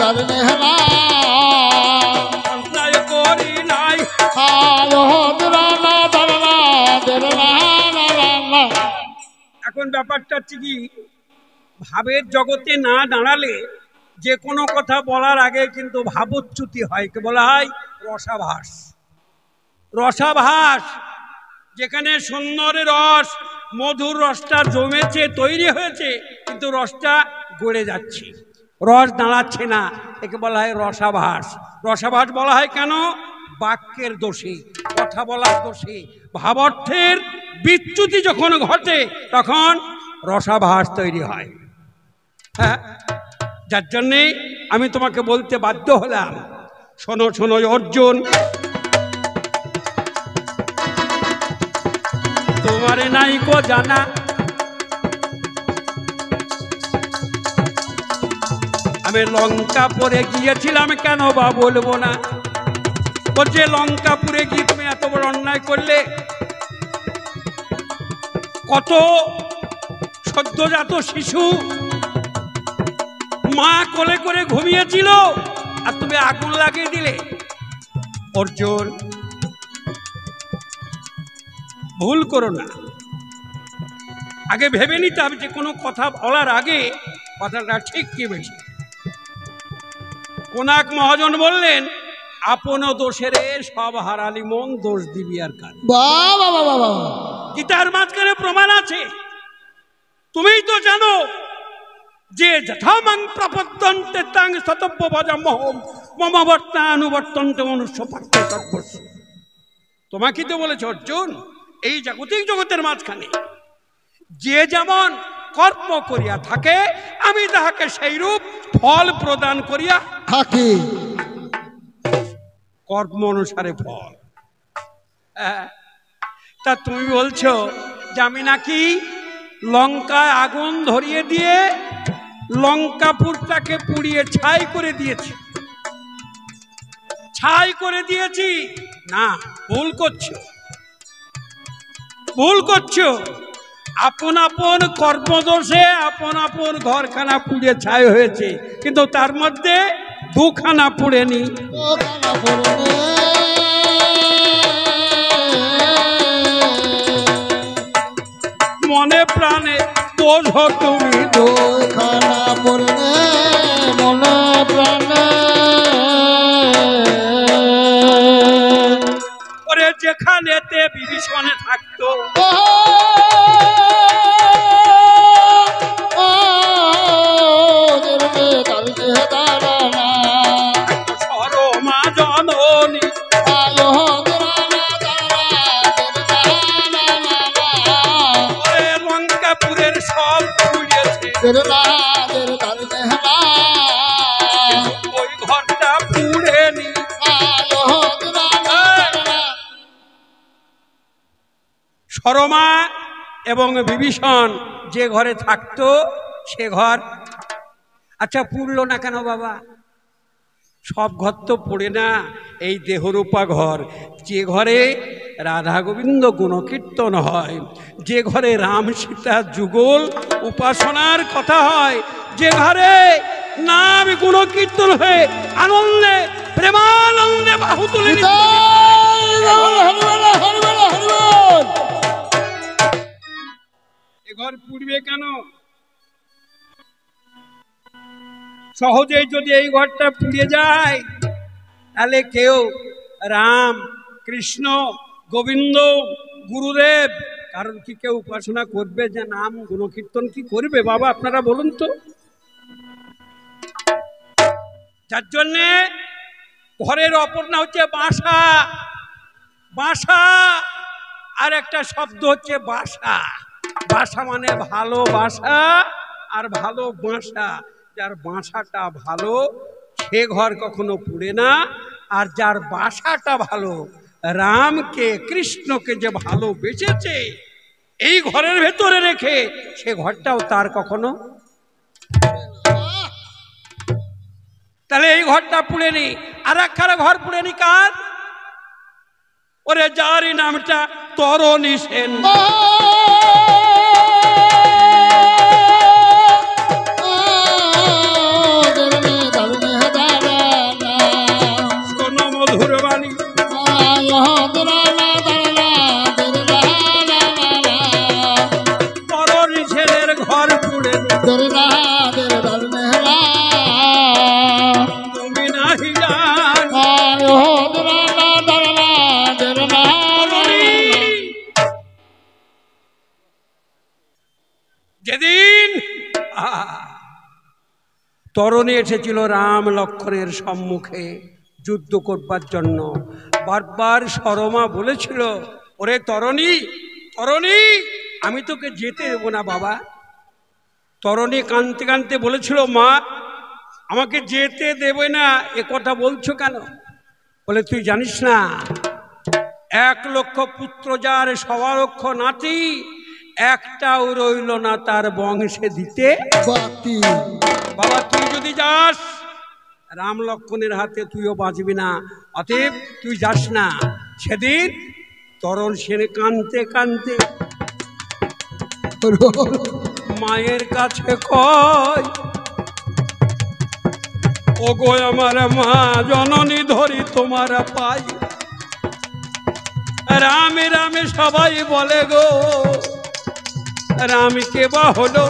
ধরনে হেলা সঞ্চয় করি নাই এখন ব্যাপারটা হচ্ছে কি ভাবের জগতে না দাঁড়ালে যে কোনো কথা বলার আগে কিন্তু ভাবোচ্যুতি হয়, কে বলা হয় রসাভাস। রসাভাস যেখানে সুন্দর রস মধুর রসটা জমেছে তৈরি হয়েছে কিন্তু রসটা গড়ে যাচ্ছে, রস দাঁড়াচ্ছে না, একে বলা হয় রসাভাস। রসাভাস বলা হয় কেন? বাক্যের দোষে, কথা বলার দোষে, ভাবার্থের বিচ্যুতি যখন ঘটে তখন রসাভাস তৈরি হয়। হ্যাঁ, যার জন্যে আমি তোমাকে বলতে বাধ্য হলাম, শোনো শোনো অর্জুন, তোমারে নাইকো জানা আমি লঙ্কাপুরে গিয়েছিলাম, কেন বা বলবো না? বলছে লঙ্কাপুরে গিয়ে তুমি এত বড় অন্যায় করলে, কত সদ্যজাত শিশু মা কোলে করে ঘুমিয়েছিল আর তুমি আগুন লাগিয়ে দিলে। অর্জুন ভুল করো না, আগে ভেবে নিতে হবে যে কোনো কথা বলার আগে কথাটা ঠিক কি বেশি। কোন এক মহাজন বললেন, আপন দোষের সব হারালি মন, দোষ দিবি আর কার। গীতার মাঝখানে প্রমাণ আছে, তুমিই তো জানো যে যথামাং প্রপদ্যন্তে তাং সতব্যভজমহম মম বর্তানুবর্তন্তে মনুষ্য পার্থ তদ্বর্ষ। তোমাকে তো বলেছে অর্জুন, এই জাগতিক জগতের মাঝখানে যে যেমন কর্ম করিয়া থাকে আমি তাহাকে সেই রূপ ফল প্রদান করিয়া থাকি। কর্ম অনুসারে ফল। তা তুমি বলছো যে আমি নাকি লঙ্কায় আগুন ধরিয়ে দিয়ে লঙ্কাপুরটাকে পুড়িয়ে ছাই করে দিয়েছি, ছাই করে দিয়েছি। না, ভুল করছো, ভুল করছো। আপন আপন কর্মদোষে আপন আপন ঘরখানা পুড়ে ছাই হয়েছে, কিন্তু তার মধ্যে দুখানা পুড়েনি। মনে প্রাণে দোষ তুমি দুখানা পুড়ে মনে প্রাণে। ওরে যেখানেতে বিভীষণে থাকতো সরমা জননী লঙ্কাপুরের সব পুড়েছে, ওই ঘরটা পুড়েনি। সরমা এবং বিভীষণ যে ঘরে থাকতো সে ঘর, আচ্ছা পুড়লো না কেন বাবা? সব ঘর তো পড়ে না, এই দেহরূপা ঘর, যে ঘরে রাধা গোবিন্দ গুণকীর্তন হয়, যে ঘরে রাম সীতা যুগল উপাসনার কথা হয়, যে ঘরে নাম গুণকীর্তন হয়ে আনন্দে প্রেমানন্দে বাহু তুলে এ ঘর পুড়বে কেন? সহজেই যদি এই ঘরটা পুড়ে যায় তাহলে কেউ রাম কৃষ্ণ গোবিন্দ গুরুদেব কারণ কি কেউ উপাসনা করবে? যে নাম গুণকীর্তন কি করবে বাবা, আপনারা বলুন তো? যার জন্যে ঘরের অপর না হচ্ছে বাসা, বাসা আর একটা শব্দ হচ্ছে বাসা। বাসা মানে ভালোবাসা আর ভালো বাসা। যার বাসাটা ভালো সে ঘর কখনো পুড়ে না, আর যার বাসাটা ভালো, রামকে কৃষ্ণকে যে ভালোবেসেছে এই ঘরের ভেতরে রেখে, সে ঘরটাও তার কখনো। তাহলে এই ঘরটা পুড়েনি, আর একখানা ঘর পুড়েনি কার? ওরে যারই নামটা তরণী সেন। তরণী এসেছিল রাম লক্ষ্মণের সম্মুখে যুদ্ধ করবার জন্য। বারবার সরমা বলেছিল, ওরে তরণী, তরণী, আমি তোকে যেতে দেবো না বাবা। তরণী কাঁদতে কাঁদতে বলেছিল, মা আমাকে যেতে দেবে না, এ কথা বলছো কেন? বলে, তুই জানিস না 1,00,000 পুত্র যার 1,15,00,000 নাতি, একটাও রইল না তার বংশে দিতে। বাবা তুই যদি যাস রাম লক্ষ্মণের হাতে তুইও বাঁচবি না, অতএব তুই যাস না। সেদিন তরণ সেন কাঁদতে কাঁদতে মায়ের কাছে কয়, ও গো আমার মা জননী, ধরি তোমার পাই। রামে রামে সবাই বলে গো, রাম কে বা হলো?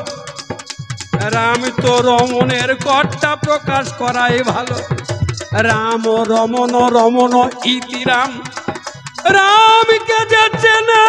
রাম তো রমণের কর্তা, প্রকাশ করাই ভালো। রাম রমণ, রমণ ইতি রাম, রামকে যাচ্ছে না।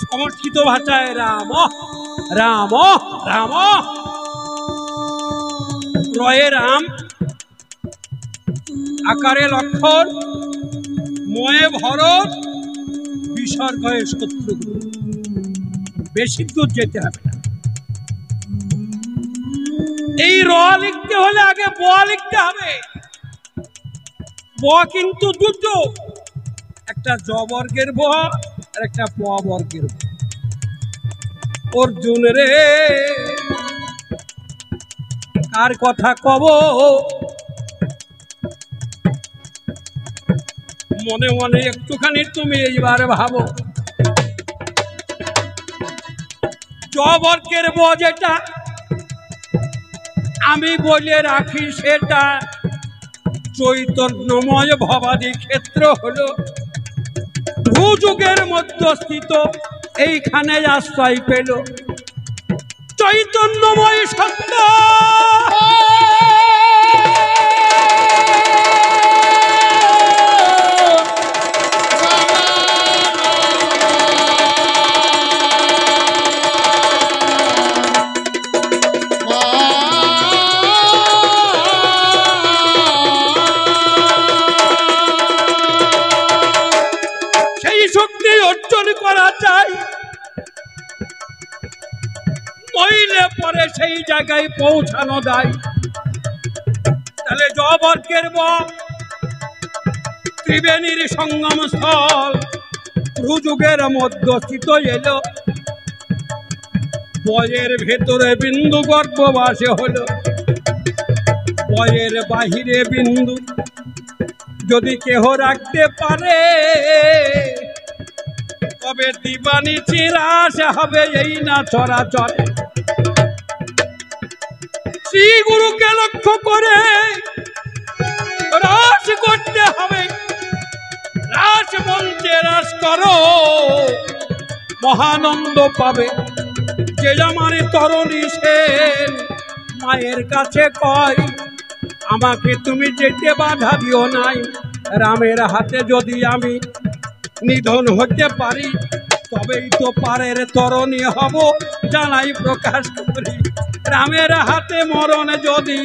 সমর্থিত ভাষায় রাম রাম রাম, রয়ে রাম, আকারে লক্ষণ, ময়ে ভরত, বিসর্গয়ে শত্রুঘ্ন। বেশি দূর যেতে হবে না। এই র লিখতে হলে আগে ব লিখতে হবে। ব কিন্তু দুটো, একটা জ বর্গের ব আর একটা প বর্গের ব। অর্জুন রে কার কথা কব, মনে মনে একটুখানি তুমি এইবার ভাবো। জ বর্গের ব যেটা আমি বলে রাখি, সেটা চৈতন্যময় ভবাদি ক্ষেত্র হলো ভূযুগের মধ্যস্থিত, এইখানে আশ্রয় পেল চৈতন্যময় সত্য। পরে সেই জায়গায় পৌঁছানো যায়। তাহলে জ বর্গের ব ত্রিবেণীর সঙ্গম স্থল, ভূযুগের মধ্যস্থিত এলো। বয়ের ভেতরে বিন্দু গর্ভবাসে হলো, বয়ের বাহিরে বিন্দু। যদি কেহ রাখতে পারে তবে দিবানি চিরাস হবে এই না চরাচরে। শ্রী গুরুকে লক্ষ্য করে রাস করতে হবে। রাস মঞ্চে রাস করো, মহানন্দ পাবে। যে আমার তরণী সেন মায়ের কাছে কয়, আমাকে তুমি যেতে বাধা দিও নাই। রামের হাতে যদি আমি নিধন হতে পারি, তবেই তো পারের তরণী হব, জানাই প্রকাশ করি। রামের হাতে মরণ যদি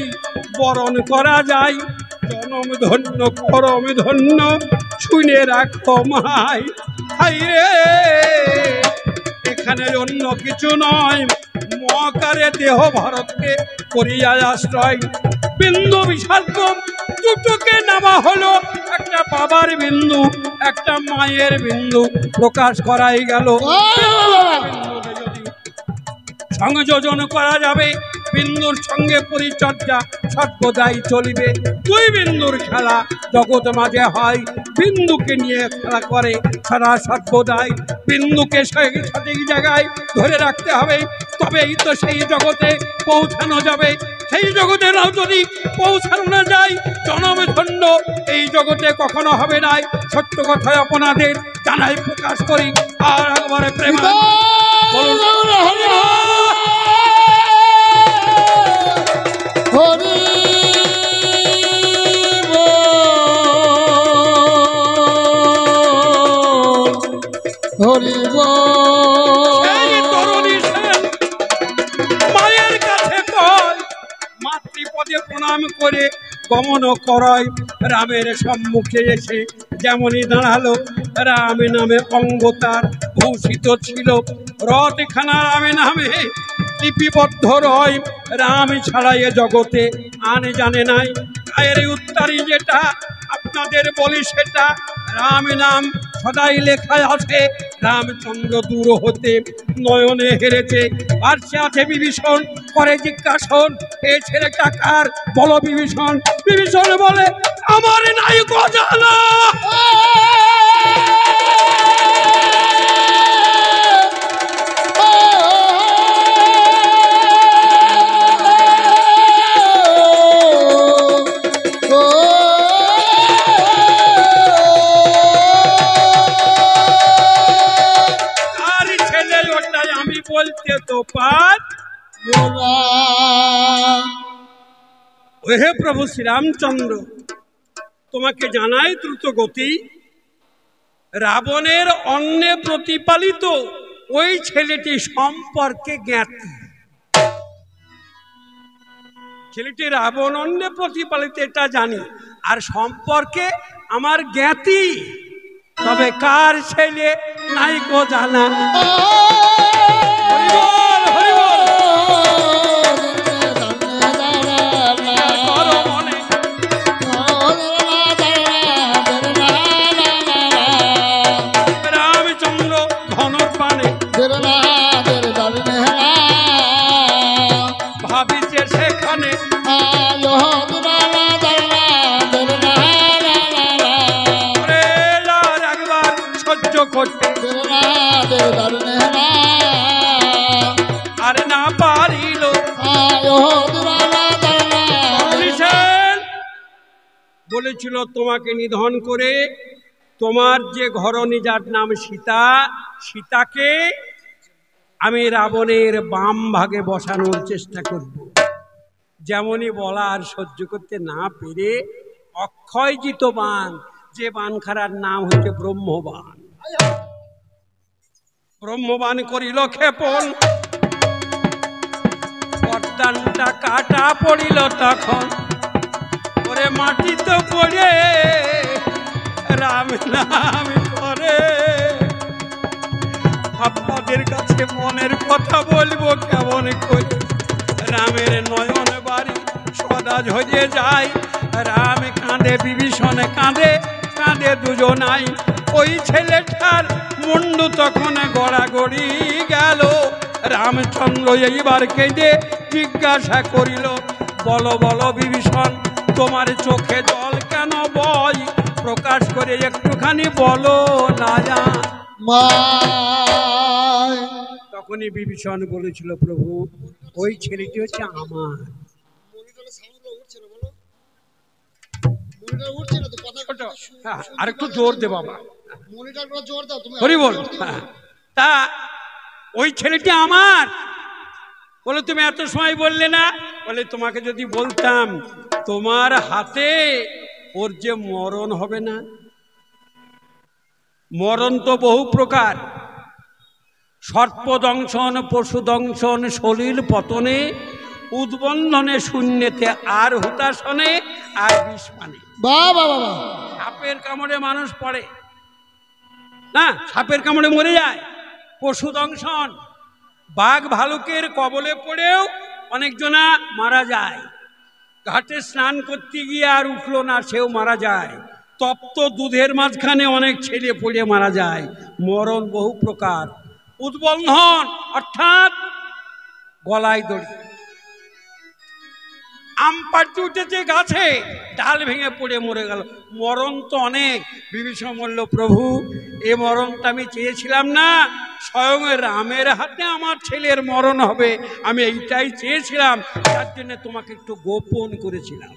বরণ করা যায়, জনম ধন্য করম ধন্য, শুনে রাখো মাই। হাই রে, এখানে অন্য কিছু নয়, মকারে দেহ ভারতকে করিয়া আশ্রয়। বিন্দু বিসর্গ দুটোকে নামা হলো, একটা বাবার বিন্দু, একটা মায়ের বিন্দু প্রকাশ করাই গেল। সংযোজন করা যাবে, বিন্দুর সঙ্গে পরিচর্যা সর্বদাই চলিবে। দুই বিন্দুর খেলা জগৎ মাঝে হয়, বিন্দুকে নিয়ে খেলা করে সারা সর্বদাই। বিন্দুকে সঠিক জায়গায় ধরে রাখতে হবে, তবেই তো সেই জগতে পৌঁছানো যাবে। সেই জগতে নাও যদি পৌঁছানো না যায়, জনম ধন্য এই জগতে কখনো হবে না। সত্য কথায় আপনাদের জানাই প্রকাশ করি। আর একবারে প্রেম বলুন মায়ের কাছে কয় মাতৃপদে প্রণাম করে গমন করায়। রামের সম্মুখে এসে যেমনই দাঁড়ালো, রাম নামে অঙ্গ তার ভূষিত ছিল। রথখানা রামে নামে লিপিবদ্ধ রয়। রাম ছাড়া এ জগতে আনে জানে নাই। এর উত্তরই যেটা আপনাদের বলি সেটা, রাম নাম সদাই লেখায় আছে। রামচন্দ্র দূর হতে নয়নে হেরেছে। পার্শ্বে আছে বিভীষণ, করে জিজ্ঞাসন এ ছেলেটা কার? বলো বিভীষণ। বিভীষণ বলে আমার নাই গো জানা। বলতে তো পার। হে প্রভু শ্রীরামচন্দ্র, তোমাকে জানাই দ্রুত গতি। রাবণের অন্নে প্রতিপালিত ওই ছেলেটি সম্পর্কে জ্ঞাতি। ছেলেটি রাবণ অন্নে প্রতিপালিত এটা জানি, আর সম্পর্কে আমার জ্ঞাতি। তবে কার ছেলে নাই গো জানা। রামচন্দ্র ধনুর পানে ভাবিছে সেখানে একবার সহ্য করতে আর না পারিল। বলেছিল তোমাকে নিধন করে তোমার যে ঘরণী যার নাম সীতা, সীতাকে আমি রাবণের বাম ভাগে বসানোর চেষ্টা করব। যেমনই বলা আর সহ্য করতে না পেরে অক্ষয়জিত বাণ, যে বাণ খারার নাম হচ্ছে ব্রহ্মবাণ, ব্রহ্মবাণ করিল ক্ষেপণ। পর্দানটা কাটা পড়িল তখন, ওরে মাটিতে পড়ে রাম নাম করে। আপনাদের কাছে মনের কথা বলবো কেমন করে। রামের নয়ন বাড়ি সদা ঝরে যায়। রাম কাঁদে, বিভীষণ কাঁদে, কাঁদে দুজনাই। ওই ছেলেটার মুন্ডু তখন গড়াগড়ি গেল। রামচন্দ্র এইবার কেঁদে জিজ্ঞাসা করিল, বলো বলো বিভীষণ, তোমার চোখে জল কেন বয়? প্রকাশ করে একটুখানি বলো না যা। তখনই বিভীষণ বলেছিল, প্রভু ওই ছেলেটি হচ্ছে আমার। আর একটু জোর দে বাবা, হরি বল। তা ওই ছেলেটি আমার। বলে তুমি এত সময় বললে না? বলে তোমাকে যদি বলতাম তোমার হাতে ওর যে মরণ হবে না। মরণ তো বহু প্রকার, সর্পদংশন, পশুদংশন, সলিল পতনে, উদ্বন্ধনে, শূন্যতে, আর হুতাসনে, আর বিস্মানে। সাপের কামড়ে মানুষ পড়ে না, সাপের কামড়ে মরে যায়। পশুদংশন, বাঘ ভালুকের কবলে পড়েও অনেকজনা মারা যায়। ঘাটে স্নান করতে গিয়ে আর উঠলো না, সেও মারা যায়। তপ্ত দুধের মাঝখানে অনেক ছেলে পড়ে মারা যায়। মরণ বহু প্রকার। উদ্বন্ধন অর্থাৎ গলায় দড়ি। আম পাড়তে উঠেছে গাছে, ডাল ভেঙে পড়ে মরে গেল। মরণ তো অনেক। বিভীষণ বলল, প্রভু এ মরণটা আমি চেয়েছিলাম না, স্বয়ং রামের হাতে আমার ছেলের মরণ হবে, আমি এইটাই চেয়েছিলাম, তার জন্য তোমাকে একটু গোপন করেছিলাম।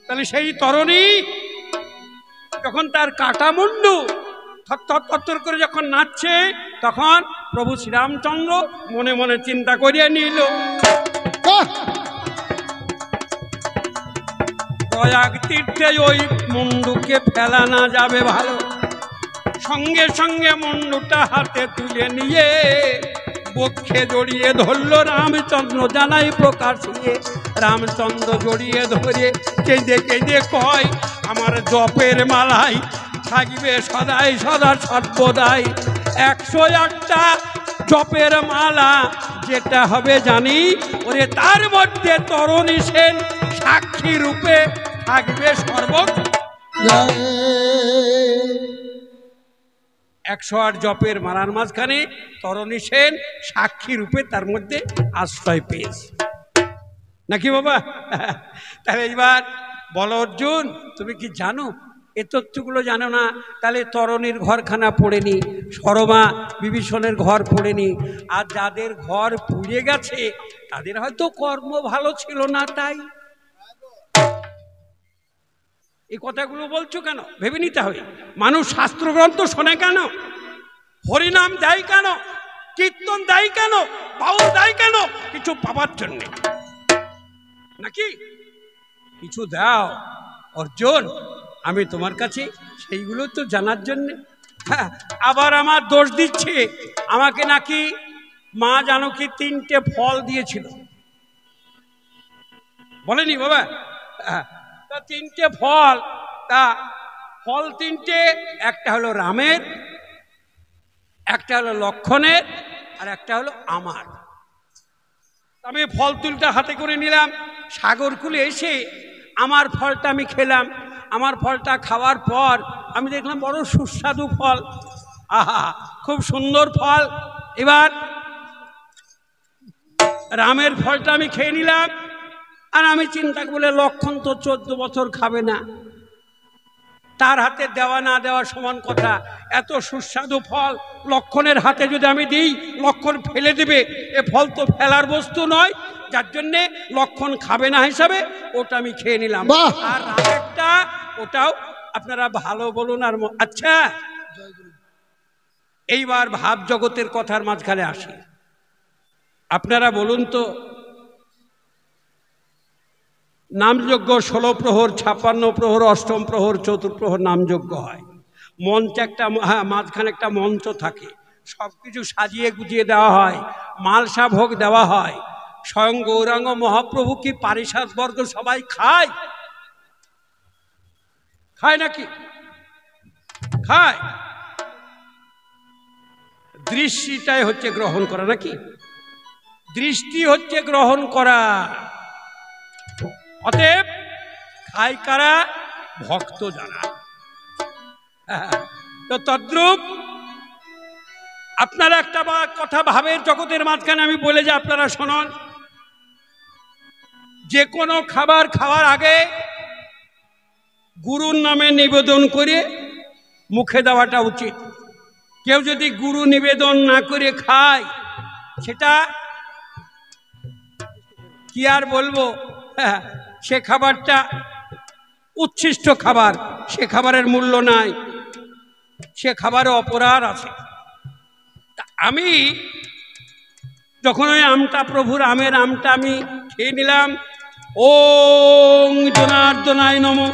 তাহলে সেই তরণী যখন তার কাটা মুন্ডু থর করে যখন নাচছে, তখন প্রভু শ্রীরামচন্দ্র মনে মনে চিন্তা করিয়া নিল, প্রয়াগ তীর্থে ওই মুন্ডুকে ফেলা না যাবে ভালো। সঙ্গে সঙ্গে মুন্ডুটা হাতে তুলে নিয়ে বক্ষে জড়িয়ে ধরল রামচন্দ্র, জানাই প্রকাশিয়ে। রামচন্দ্র জড়িয়ে ধরে কেঁদে কেঁদে কয়, আমার জপের মালাই থাকবে সদাই সদা সর্বদাই। 101টা জপের মালা যেটা হবে জানি, ওরে তার মধ্যে তরণী সেন সাক্ষী রূপে থাকবে সর্বদা। 108 জপের মালার মাঝখানে তরণী সেন সাক্ষী রূপে তার মধ্যে আশ্রয় পেয়েছে, নাকি বাবা? তাহলে এইবার বলো অর্জুন, তুমি কি জানো? এ তথ্যগুলো জানো না? তাহলে তরণীর ঘরখানা পড়েনি, সরমা বিভীষণের ঘর পড়েনি, আর যাদের ঘর পুড়ে গেছে তাদের হয়তো কর্ম ভালো ছিল না, তাই এই কথাগুলো বলছো কেন? ভেবে নিতে হবে। মানুষ শাস্ত্রগ্রন্থ শোনে কেন? হরিনাম দেয় কেন? কীর্তন দেয় কেন? বাউল দেয় কেন? কিছু পাবার জন্যে, নাকি? কিছু দাও অর্জুন, আমি তোমার কাছে সেইগুলো তো জানার জন্যে। হ্যাঁ, আবার আমার দোষ দিচ্ছে, আমাকে নাকি মা জানকী 3টে ফল দিয়েছিল, বলেনি বাবা? হ্যাঁ, 3টে ফল, তা ফল 3টে, একটা হলো রামের, একটা হলো লক্ষণের, আর একটা হলো আমার। আমি ফল তুলটা হাতে করে নিলাম, সাগরকুলে এসে আমার ফলটা আমি খেলাম। আমার ফলটা খাওয়ার পর আমি দেখলাম বড় সুস্বাদু ফল, আহা খুব সুন্দর ফল। এবার রামের ফলটা আমি খেয়ে নিলাম, আর আমি চিন্তা করলে লক্ষণ তো 14 বছর খাবে না, তার হাতে দেওয়া না দেওয়া সমান কথা। এত সুস্বাদু ফল লক্ষণের হাতে যদি আমি দিই, লক্ষণ ফেলে দেবে, এ ফল তো ফেলার বস্তু নয়, যার জন্যে লক্ষণ খাবে না হিসাবে ওটা আমি খেয়ে নিলাম। আর রামেরটা, ওটাও আপনারা ভালো বলুন। আর আচ্ছা, এইবার ভাব জগতের কথার মাঝখানে আসি। আপনারা বলুন তো, নামযজ্ঞ 16 প্রহর, 56 প্রহর, অষ্টম প্রহর, চতুর্প্রহর নামযজ্ঞ হয়। মঞ্চ একটা, হ্যাঁ, মাঝখানে একটা মঞ্চ থাকে, সব কিছু সাজিয়ে গুজিয়ে দেওয়া হয়, মালসা ভোগ দেওয়া হয়। স্বয়ং গৌরাঙ্গ মহাপ্রভু কি পারিষদ বর্গ সবাই খায়? খায় নাকি? খায়। দৃষ্টিটাই হচ্ছে গ্রহণ করা, নাকি? দৃষ্টি হচ্ছে গ্রহণ করা। অতএব খায় কারা? ভক্ত যারা। তো তদ্রূপ আপনারা একটা কথা ভাবের জগতের মাঝখানে আমি বলে যে আপনারা শোনন, যে কোনো খাবার খাওয়ার আগে গুরুর নামে নিবেদন করে মুখে দেওয়াটা উচিত। কেউ যদি গুরু নিবেদন না করে খায়, সেটা কি আর বলবো, সে খাবারটা উচ্ছিষ্ট খাবার, সে খাবারের মূল্য নাই, সে খাবারে অপরাধ আছে। আমি যখন ওই আমটা, প্রভুর আমের আমটা আমি খেয়ে নিলাম, ওং জনার্দনায় নমঃ,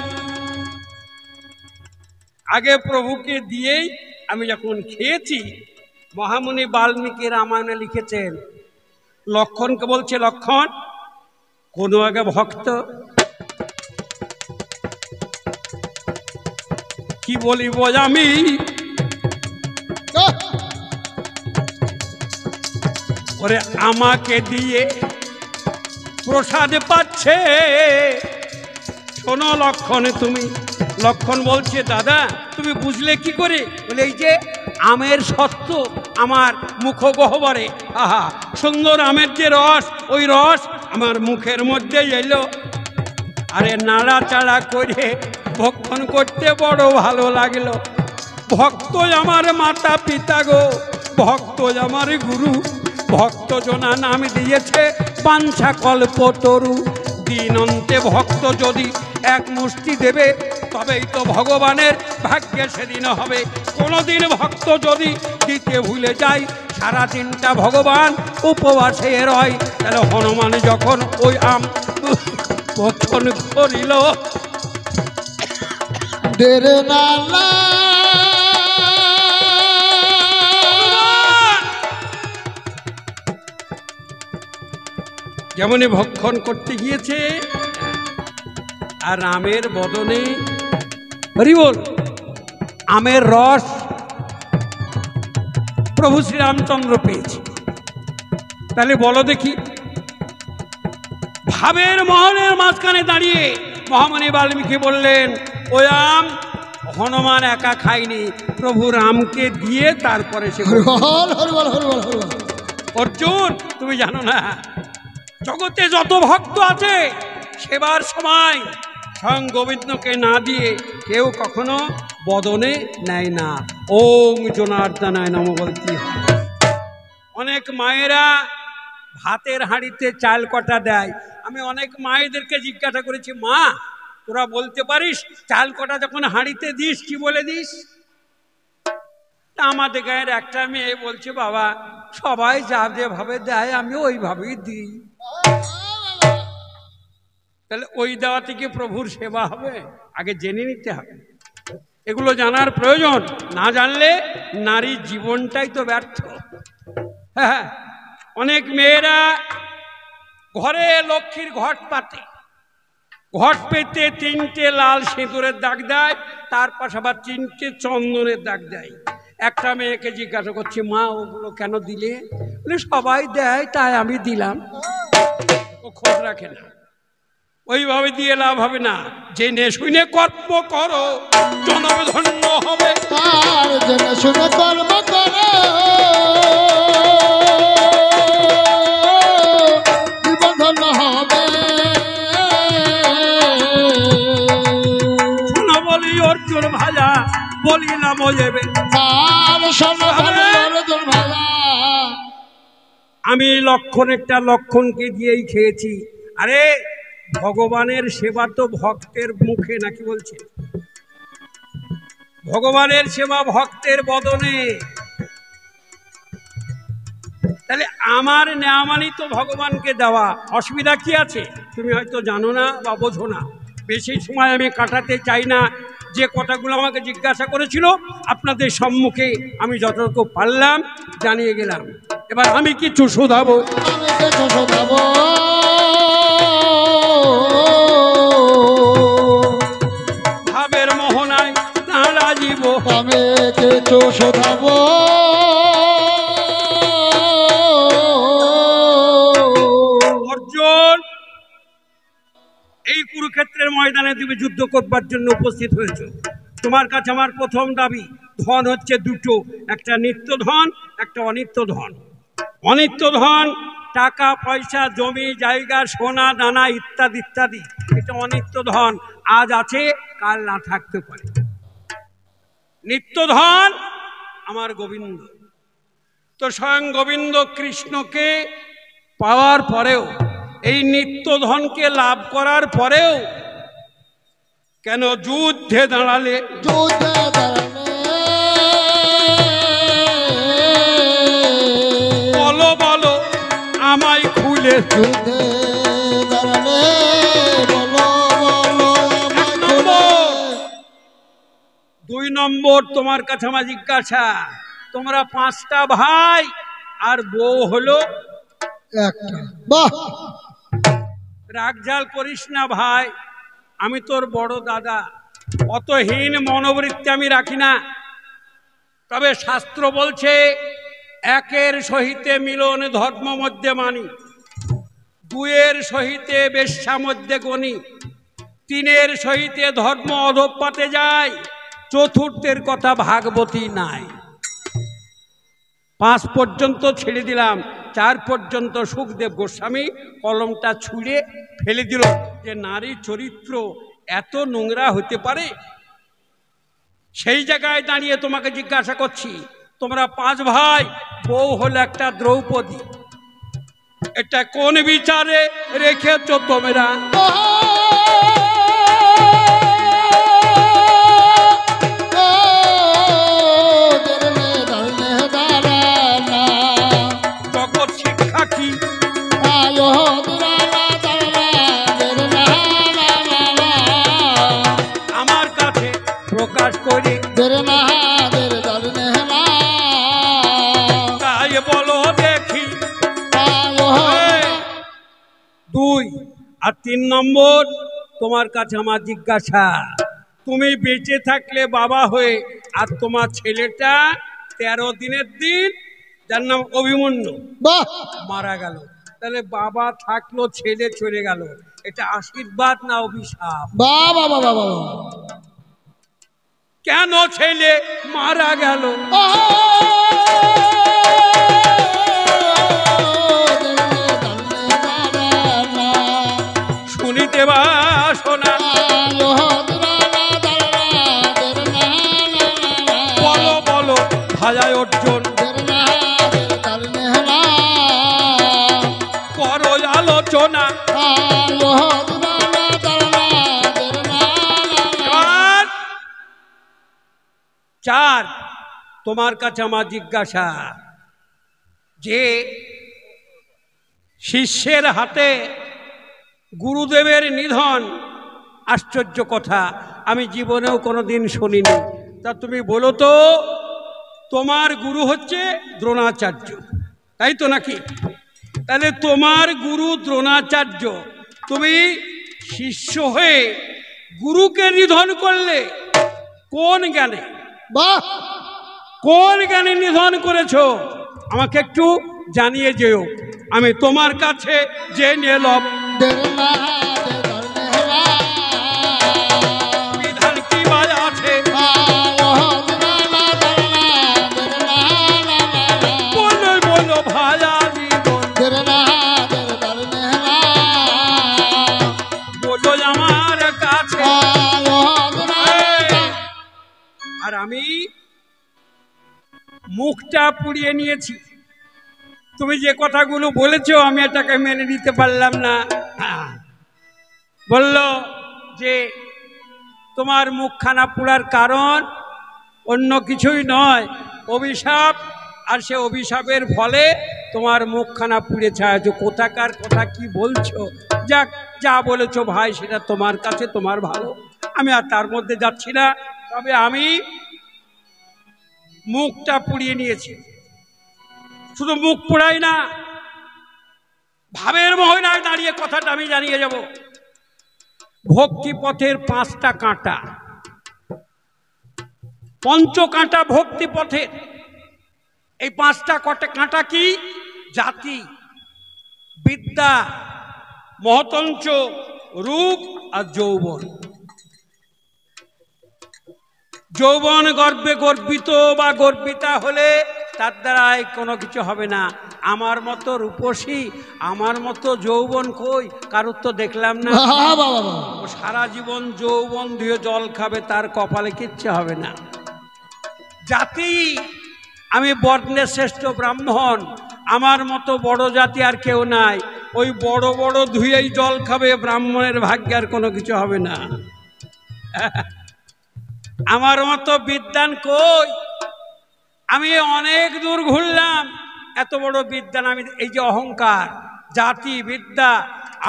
আগে প্রভুকে দিয়েই আমি যখন খেয়েছি, মহামুনি বাল্মীকি রামায়ণে লিখেছেন, লক্ষণকে বলছে, লক্ষণ কোন আগে ভক্ত, কি বলিব আমি, ওরে আমাকে দিয়ে প্রসাদ পাচ্ছে, শোনো লক্ষণ তুমি। লক্ষণ বলছে, দাদা তুমি বুঝলে কি করে? বলে, এই যে আমের সত্য আমার মুখ গহ্বরে, আহা সুন্দর আমের যে রস, ওই রস আমার মুখের মধ্যে এলো, আরে নাড়াচাড়া করে ভক্ষণ করতে বড় ভালো লাগলো। ভক্ত আমার মাতা পিতা গো, ভক্ত আমার গুরু, ভক্ত জনা নাম দিয়েছে বাঞ্ছা কল্পতরু। দিন অন্তে ভক্ত যদি এক মুষ্টি দেবে, তবেই তো ভগবানের ভাগ্যে সেদিন হবে। কোনোদিন ভক্ত যদি দিতে ভুলে যায়, সারা দিনটা ভগবান উপবাসে রয়। তাহলে হনুমান যখন ওই আম ভক্ষণ করিল, যেমনই ভক্ষণ করতে গিয়েছে, আর আমের বদনে হরি বল আমের রস প্রভু শ্রীরামচন্দ্র পেয়েছে। তাহলে বলো দেখি, ভাবের মহলের মাঝখানে দাঁড়িয়ে মহামণি বাল্মীকি বললেন, ওই আম হনুমান একা খায়নি, প্রভু রামকে দিয়ে তারপরে সে। অর্জুন, তুমি জানো না, জগতে যত ভক্ত আছে সেবার সময় স্বয়ং গোবিন্দকে না দিয়ে কেউ কখনো বদনে নেয় না। ওং জনার্দনায় নমঃ বলতে হয়। অনেক মায়েরা ভাতের হাঁড়িতে চাল কটা দেয়। আমি অনেক মায়েদেরকে জিজ্ঞাসা করেছি, মা তোরা বলতে পারিস চাল কটা যখন হাঁড়িতে দিস কি বলে দিস? তা আমাদের গায়ের একটা মেয়ে বলছে, বাবা সবাই যা যেভাবে দেয় আমি ওইভাবেই দিই। তাহলে ওই দেওয়া থেকে প্রভুর সেবা হবে? আগে জেনে নিতে হবে, এগুলো জানার প্রয়োজন। না জানলে নারীর জীবনটাই তো ব্যর্থ। হ্যাঁ, অনেক মেয়েরা ঘরে লক্ষ্মীর ঘট পাতে, ঘট পেতে 3টে লাল সিঁদুরের দাগ দেয়, তার পাশে আবার 3টে চন্দনের দাগ দেয়। একটা মেয়েকে জিজ্ঞাসা করছি, মা ওগুলো কেন দিলে? বলে সবাই দেয় তাই আমি দিলাম। ও খোঁজ রাখে না। ওইভাবে দিয়ে লাভ হবে না, জেনে শুনে কর্ম করো জনম ধন্য হবে। আর জেনে শুনে কর্ম করো জীবন ধন্য হবে। শোনো বলি অর্জুন ভাজা, বলি না মজেবে। আর শোনো বলি অর্জুন ভাজা, আমি লক্ষণেরটা লক্ষণকে দিয়েই খেয়েছি। আরে ভগবানের সেবা তো ভক্তের মুখে, নাকি বলছে? ভগবানের সেবা ভক্তের বদনে। তাহলে আমার নেয়ামানি তো ভগবানকে দেওয়া, অসুবিধা কি আছে? তুমি হয়তো জানো না বা বোঝো না। বেশি সময় আমি কাটাতে চাই না। যে কথাগুলো আমাকে জিজ্ঞাসা করেছিল আপনাদের সম্মুখে আমি যতটুকু পারলাম জানিয়ে গেলাম। এবার আমি কিছু শোধাবো। ভাবের মোহনায় নাড়া জীব, আমি কিছু শোধাবো। অর্জুন, এই কুরুক্ষেত্রের ময়দানে তুমি যুদ্ধ করবার জন্য উপস্থিত হয়েছ। তোমার কাছে আমার প্রথম দাবি, ধন হচ্ছে দুটো, একটা নিত্য ধন, একটা অনিত্য ধন। অনিত্য ধন টাকা পয়সা, জমি জায়গা, সোনা দানা ইত্যাদি ইত্যাদি, এটা অনিত্য ধন। আজ আছে কাল না থাকতে পারে। নিত্য ধন আমার গোবিন্দ। তো স্বয়ং গোবিন্দ কৃষ্ণকে পাওয়ার পরেও, এই নিত্য ধনকে লাভ করার পরেও কেন যুদ্ধে দাঁড়ালে? যুদ্ধে দাঁড়ালে বলো বলো আমায় খুলে। যুদ্ধে দাঁড়ালে বলো বলো আমায় খুলে। 2 নম্বর তোমার কাছে আমার জিজ্ঞাসা, তোমরা 5টা ভাই আর বউ হলো একটা। বাহ, রাগজাল করিস না ভাই, আমি তোর বড় দাদা, অত হীন মনোবৃত্তি আমি রাখি না। তবে শাস্ত্র বলছে, একের সহিতে মিলন ধর্ম মধ্যে মানি, 2-এর সহিতে বেশ্যা মধ্যে গণি, 3-এর সহিতে ধর্ম অধঃপাতে যায়, 4র্থের কথা ভাগবতী নাই। 5 পর্যন্ত ছেড়ে দিলাম, 4 পর্যন্ত সুখদেব গোস্বামী কলমটা ছুঁড়ে ফেলে দিল যে নারী চরিত্র এত নোংরা হতে পারে। সেই জায়গায় দাঁড়িয়ে তোমাকে জিজ্ঞাসা করছি, তোমরা 5 ভাই, বউ হলো একটা দ্রৌপদী, এটা কোন বিচারে রেখেছো তোমরা? জগৎ শিক্ষা কি? আমার কাছে প্রকাশ করে তাই বলো দেখি। 2 আর 3 নম্বর, তোমার কাছে আমার জিজ্ঞাসা, তুমি বেঁচে থাকলে বাবা হয়ে, আর তোমার ছেলেটা 13 দিনের দিন, যার নাম অভিমন্যু, মারা গেল, তাহলে বাবা থাকলো, ছেলে চলে গেল, এটা আশীর্বাদ না অভিশাপ? কেন ছেলে মারা গেল? শুনিতে বাসনা, বলো বলো ভাজায় অর্জুন, করো আলোচনা। 4, তোমার কাছে আমার জিজ্ঞাসা, যে শিষ্যের হাতে গুরুদেবের নিধন, আশ্চর্য কথা, আমি জীবনেও কোনোদিন শুনিনি। তা তুমি বলো তো, তোমার গুরু হচ্ছে দ্রোণাচার্য, তাই তো নাকি? তাহলে তোমার গুরু দ্রোণাচার্য, তুমি শিষ্য হয়ে গুরুকে নিধন করলে কোন জ্ঞানে? কোন জ্ঞানে নিধন করেছো? আমাকে একটু জানিয়ে যেও, আমি তোমার কাছে জেনে লব। বিধান কি বা আছে? বলো বলো ভায়া জীবন, বলো আমার কাছে। আর আমি মুখটা পুড়িয়ে নিয়েছি, তুমি যে কথাগুলো বলেছো আমি এটাকে মেনে নিতে পারলাম না। বলল যে তোমার মুখখানা পুড়ার কারণ অন্য কিছুই নয়, অভিশাপ, আর সে অভিশাপের ফলে তোমার মুখখানা পুড়ে ছাড়ছো। কোথাকার কথা কি বলছো? যাক, যা বলেছো ভাই সেটা তোমার কাছে, তোমার ভালো, আমি আর তার মধ্যে যাচ্ছি না। তবে আমি মুখটা পুড়িয়ে নিয়েছি। শুধু মুখ পোড়াই না, ভাবের মহিনায় দাঁড়িয়ে কথাটা আমি জানিয়ে যাব। ভক্তি পথের 5টা কাঁটা, পঞ্চকাঁটা ভক্তি পথের। এই 5টা কাঁটা কি? জাতি, বিদ্যা, মহতঞ্চ, রূপ আর যৌবন। যৌবন গর্বে গর্বিত বা গর্বিতা হলে তার দ্বারাই কোনো কিছু হবে না। আমার মতো রূপসী, আমার মতো যৌবন কই? কারুর তো দেখলাম না। ও সারা জীবন যৌবন ধুয়ে জল খাবে, তার কপালে কিচ্ছু হবে না। জাতি, আমি বর্ণের শ্রেষ্ঠ ব্রাহ্মণ, আমার মতো বড় জাতি আর কেউ নাই। ওই বড় বড় ধুয়েই জল খাবে, ব্রাহ্মণের ভাগ্যে আর কোনো কিছু হবে না। আমার মতো বিদ্বান কই? আমি অনেক দূর ঘুরলাম, এত বড় বিদ্বান আমি। এই যে অহংকার, জাতি, বিদ্যা,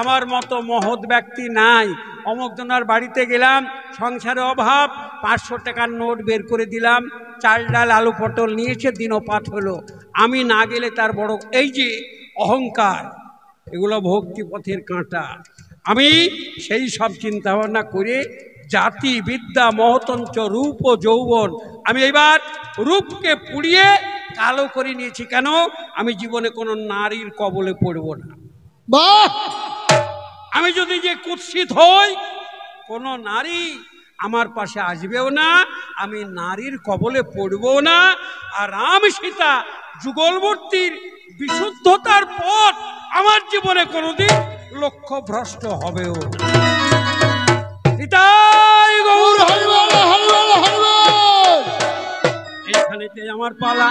আমার মতো মহৎ ব্যক্তি নাই। অমুক জনার বাড়িতে গেলাম, সংসারে অভাব, 500 টাকার নোট বের করে দিলাম, চাল ডাল আলু পটল নিয়েছে, দিনপাত হলো, আমি না গেলে তার বড়। এই যে অহংকার, এগুলো ভক্তি পথের কাঁটা। আমি সেই সব চিন্তা ভাবনা করে জাতি, বিদ্যা, মহতঞ্চ, রূপ ও যৌবন, আমি এবার রূপকে পুড়িয়ে কালো করে নিয়েছি। কেন? আমি জীবনে কোনো নারীর কবলে পড়ব না। আমি যদি যে কুৎসিত হই, কোনো নারী আমার পাশে আসবেও না, আমি নারীর কবলে পড়বও না। আর রাম সীতা যুগলমূর্তির বিশুদ্ধতার পথ আমার জীবনে কোনোদিন লক্ষ্য ভ্রষ্ট হবেও না। গৌর হরিবল হরিবল হরিবল। এবারেতে আমার পালা।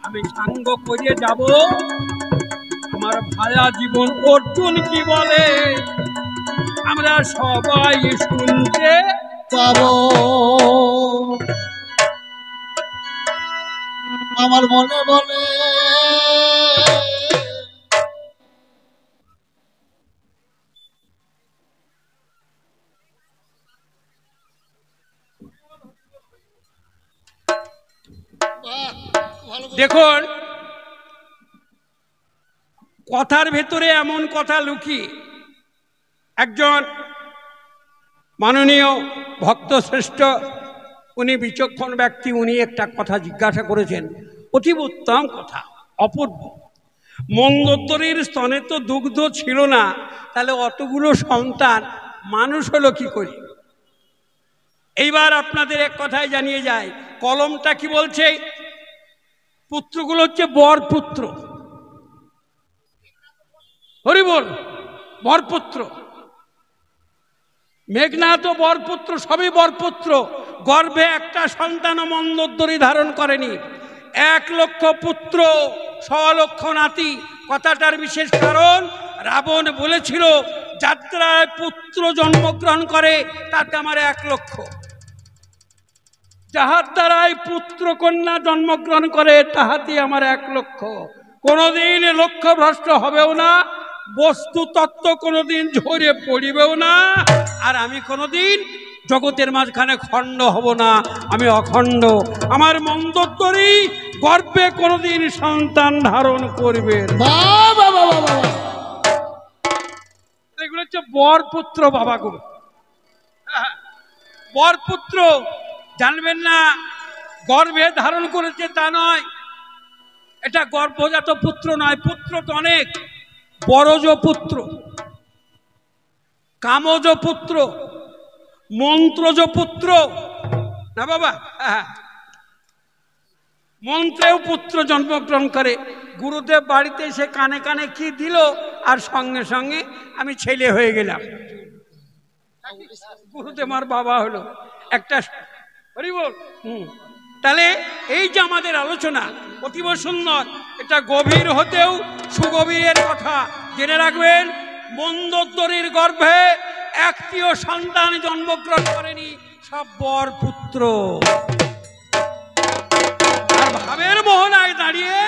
আমি সাঙ্গ করে যাব আমার ভায়া জীবন অর্জুন কি বলে, আমরা সবাই শুনতে পাবো। আমার মনে বলে দেখুন কথার ভেতরে এমন কথা লুকিয়ে একজন মাননীয় ভক্ত শ্রেষ্ঠ উনি বিচক্ষণ ব্যক্তি, উনি একটা কথা জিজ্ঞাসা করেছেন, অতীব উত্তম কথা, অপূর্ব। মন্দোদরীর স্তনে তো দুগ্ধ ছিল না, তাহলে অতগুলো সন্তান মানুষ হলো কি করে? এইবার আপনাদের এক কথায় জানিয়ে যায়, কলমটা কি বলছে? পুত্রগুলো হচ্ছে বরপুত্র। হরি বল, বরপুত্র। মেঘনাথ ও বরপুত্র, সবই বরপুত্র। গর্ভে একটা সন্তানও মন্দোদরী ধারণ করেনি। 1 লক্ষ পুত্র 100 লক্ষ নাতি। কথাটার বিশেষ কারণ, রাবণ বলেছিল যাত্রায় পুত্র জন্মগ্রহণ করে তাতে আমার 1 লক্ষ, যাহার দ্বারাই পুত্র কন্যা জন্মগ্রহণ করে তাহাতে আমার 1 লক্ষ। কোনোদিন লক্ষ্য ভ্রষ্ট হবেও না, বস্তু তত্ত্ব কোনোদিন ঝরে পড়িবেও না, আর আমি কোনোদিন জগতের মাঝখানে খণ্ড হব না, আমি অখণ্ড। আমার মন্দোদরী গর্ভে কোনোদিন সন্তান ধারণ করবে। এগুলো হচ্ছে বরপুত্র বাবাগুলো। বরপুত্র জানবেন না গর্ভে ধারণ করেছে তা নয়, এটা গর্ভজাত পুত্র নয়। পুত্র তো অনেক, বরজ পুত্র, কামজ পুত্র, মন্ত্রজ পুত্র না বাবা, মন্ত্রেও পুত্র জন্মগ্রহণ করে। গুরুদেব বাড়িতে এসে কানে কানে কি দিল, আর সঙ্গে সঙ্গে আমি ছেলে হয়ে গেলাম। গুরুদেব আমার বাবা হলো একটা। হরি বল। তাহলে এই যে আমাদের আলোচনা অতীব সুন্দর, এটা গভীর হতেও সুগভীরের কথা জেনে রাখবেন। মন্দোদরীর গর্ভে একটিও সন্তান জন্মগ্রহণ করেনি, সব বর পুত্র। আর ভাবের মোহনায় দাঁড়িয়ে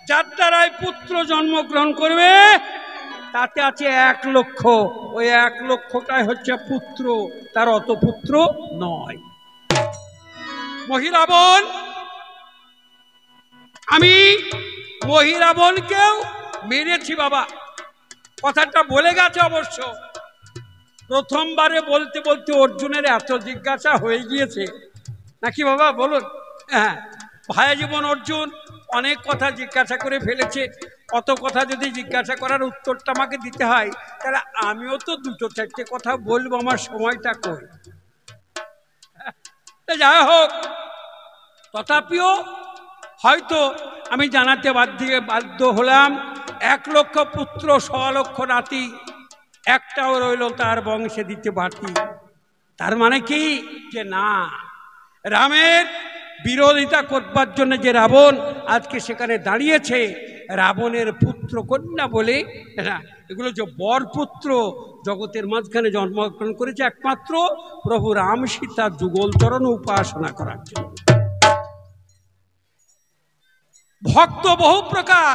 যার দ্বারাই পুত্র জন্মগ্রহণ করবে তাতে আছে 1 লক্ষ। ওই 1 লক্ষটাই হচ্ছে পুত্র, তার অত পুত্র নয়। মহিরাবণ, আমি মহিরাবণকেও মেরেছি বাবা, কথাটা বলে গেছে অবশ্য। প্রথমবারে বলতে বলতে অর্জুনের এত জিজ্ঞাসা হয়ে গিয়েছে নাকি বাবা বলুন? হ্যাঁ, ভায়া জীবন অর্জুন অনেক কথা জিজ্ঞাসা করে ফেলেছে। অত কথা যদি জিজ্ঞাসা করার উত্তরটা আমাকে দিতে হয়, তাহলে আমিও তো 2-4টে কথা বলবো, আমার সময়টা কই। যাই হোক, তথাপিও হয়তো আমি জানাতে বাধ্য হলাম, 1 লক্ষ পুত্র 100 লক্ষ নাতি, একটাও রইল তার বংশে দিতে বাকি। তার মানে কি, যে না, রামের বিরোধিতা করবার জন্য যে রাবণ আজকে সেখানে দাঁড়িয়েছে, রাবণের পুত্র কন্যা বলে এগুলো যে বরপুত্র জগতের মাঝখানে জন্মগ্রহণ করেছে একমাত্র প্রভু রাম সীতার যুগল চরণ উপাসনা করার জন্য। ভক্ত বহু প্রকার।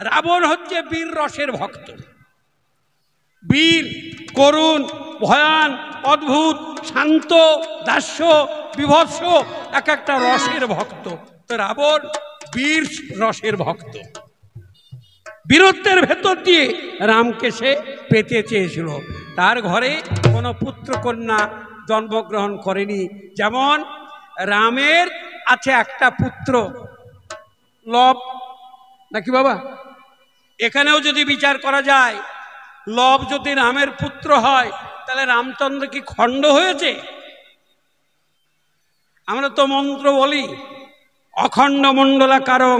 রাবণ হচ্ছে বীর রসের ভক্ত, বীর, করুণ, ভয়ান, অদ্ভুত, শান্ত, দাস্য, বিভৎস, এক একটা রসের ভক্ত। তো রাবণ বীর রসের ভক্ত। বীরত্বের ভেতর দিয়ে রামকে সে পেতে চেয়েছিল। তার ঘরে কোনো পুত্র কন্যা জন্মগ্রহণ করেনি। যেমন রামের আছে একটা পুত্র লব, নাকি বাবা? এখানেও যদি বিচার করা যায়, লব যদি রামের পুত্র হয়, তাহলে রামচন্দ্র কি খণ্ড হয়েছে? আমরা তো মন্ত্র বলি, অখণ্ড মণ্ডলাকারং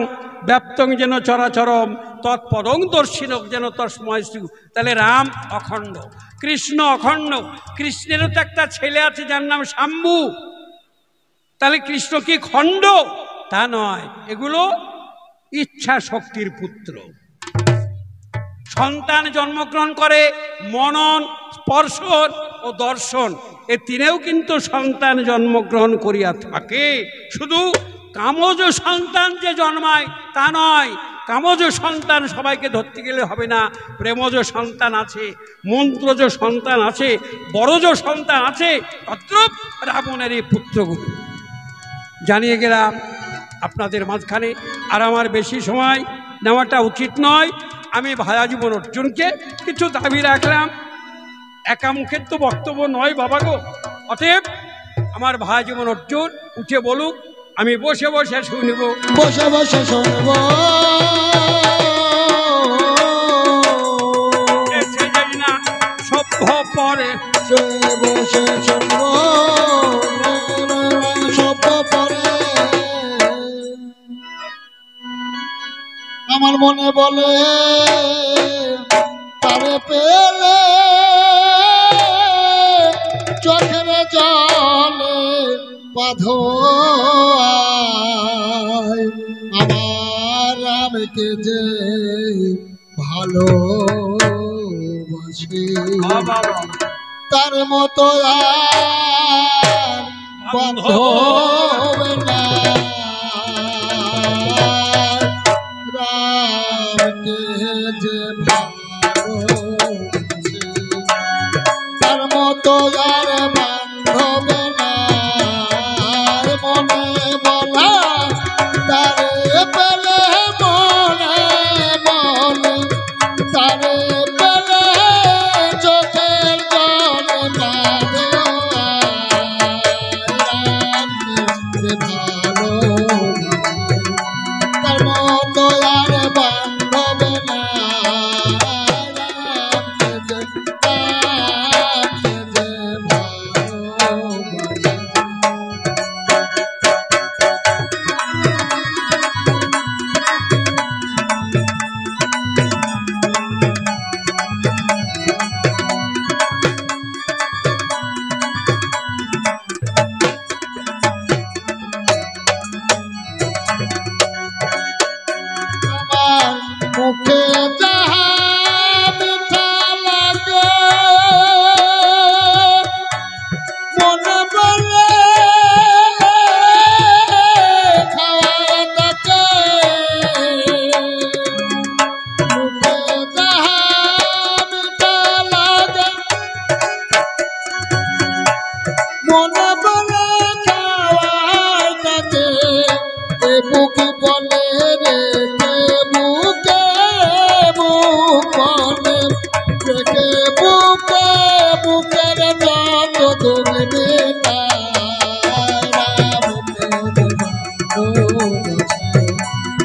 ব্যাপ্তং যেন চরাচরম তৎপদং দর্শিনক যেন তস্ময় শ্রী। তাহলে রাম অখণ্ড, কৃষ্ণ অখণ্ড। কৃষ্ণেরও তো একটা ছেলে আছে যার নাম শাম্বু। তাহলে কৃষ্ণ কি খণ্ড? তা নয়, এগুলো ইচ্ছা শক্তির পুত্র। সন্তান জন্মগ্রহণ করে মনন, স্পর্শন ও দর্শন, এ তিনেও কিন্তু সন্তান জন্মগ্রহণ করিয়া থাকে। শুধু কামজ সন্তান যে জন্মায় তা নয়, কামজ সন্তান সবাইকে ধরতে গেলে হবে না। প্রেমজ সন্তান আছে, মন্ত্রজ সন্তান আছে, বড়জ সন্তান আছে। তদ্রূপ রাবণের এই পুত্রগুলো জানিয়ে গেলাম আপনাদের মাঝখানে। আর আমার বেশি সময় নেওয়াটা উচিত নয়। আমি ভায়া জীবন অর্জুনকে কিছু দাবি রাখলাম, একা মুখের তো বক্তব্য নয় বাবা গো। অতএব আমার ভায়া জীবন অর্জুন উঠে বলুক, আমি বসে বসে শুনব। বসে বসে শুনব, না সভ্য পরে বসে শুনব, সভ্য পরে। আমার মনে বলে তারে পেলে চোখের জলে বাঁধো, আমার রামকে যে ভালোবাসি তার মতো আর বাঁধব না। রামকে যে ভালোবাসি তার মতো আর বাঁধব না। মনে বলা তারে পেলে, মনে বলে তারে পেলে চোখের জলে বাঁধো, তার মতো আর বাঁধব না। মুখে যাহা মিঠা লাগে মনে বলে খাওয়া তাকে। মুখে যাহা মিঠা লাগে মনে বলে খাওয়া তাকে। এ বুকে বলে রে বুকে বুকে বুকে বুকের যত তুমি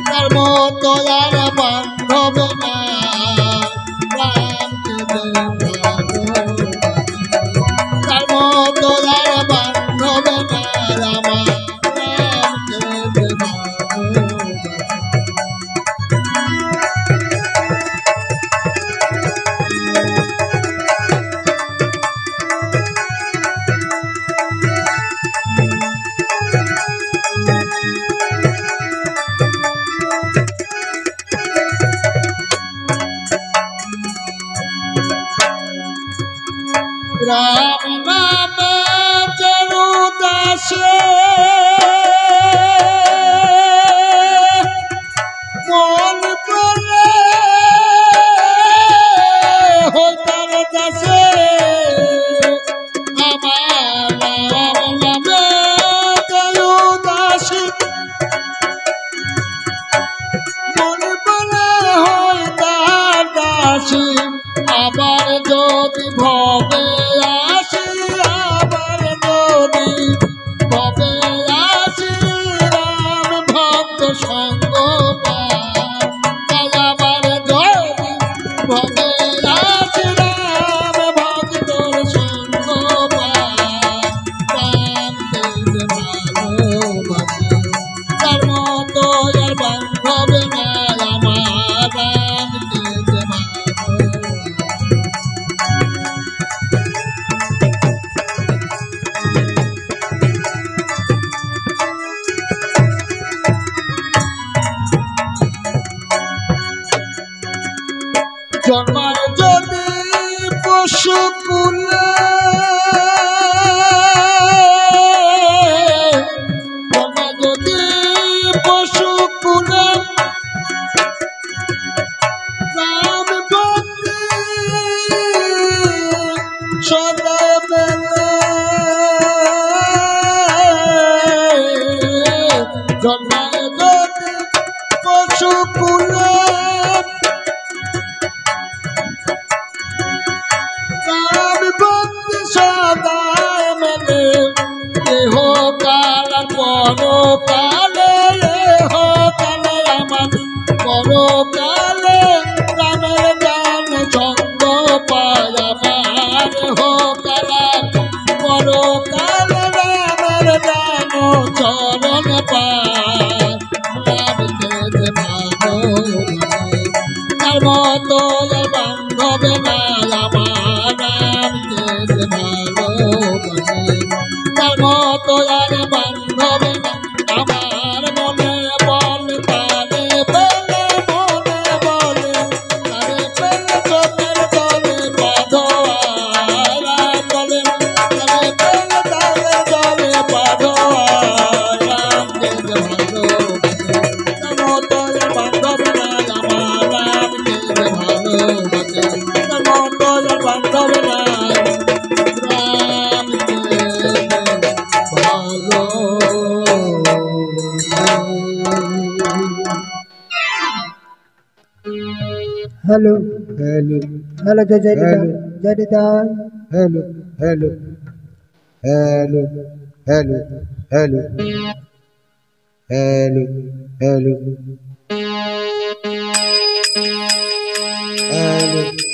তার মতো আর বান্ধব না। তার মতো আর বান্ধব না। আমার রাম নামে যেরু দাসে মন বলে হইতার দাসে। আমার রাম নামে যেরু দাসে মন বলে হইতার দাসী। আবার যদি ভবে আসি, আবার যদি ভবে আসি রাম ভক্ত সঙ্গ পাই। আবার যদি ভবে আসি রাম ভক্তর সঙ্গ পাই। রামকে যে ভালোবাসি তার মতো আর বান্ধব না। আমার রামকে যে ভালোবাসি জন্মায় যদি পশু কুলে জন্মায় যদি পশু কুলে রাম ভক্তি সদা মেলে জন্মায় যদি পশু কুলে রাম ভক্তি সদা মেলে দেহ কাল পরকালে দেহ কালে আমার পরকালে রামের গান ছন্দ পায় আমার হোকালা পরকালে রামের গান চরণ পায় রামকে যে ভালোবাসে তার মতো বান্ধব নাই আমার রামকে যে ভালোবাসে তার মতো আর বান্ধব নাই আমার মনে বলে তারে পেলে মনে বলে তারে পেলে চোখের জলে বাঁধোয়ারা বলে তারে পেলে তারে জলে বাঁধোয়ারা রামকে যে ভালোবাসে তার মতো আর বান্ধব নাই আমার রামকে যে ভালোবাসে তার মতো আর বান্ধব নাই রামকে যে ভালো हेलो हेलो हेलो जय जय hello hello hello hello hello hello hello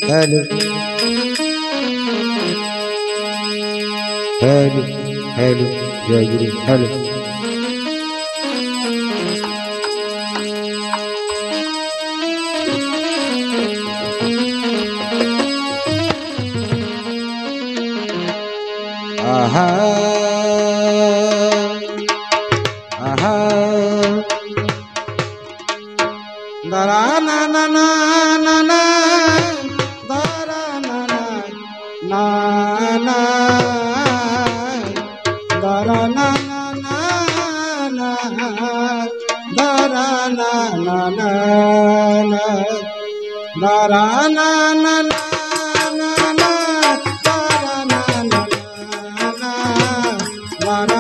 hello hello hello जय गुरु हेलो आहा आहा दरा ना ना ना ना ना दरा ना ना ना ना दरा ना ना ना ना दरा ना ना ना ना दरा ना ना ना ना ना दरा ना ना ना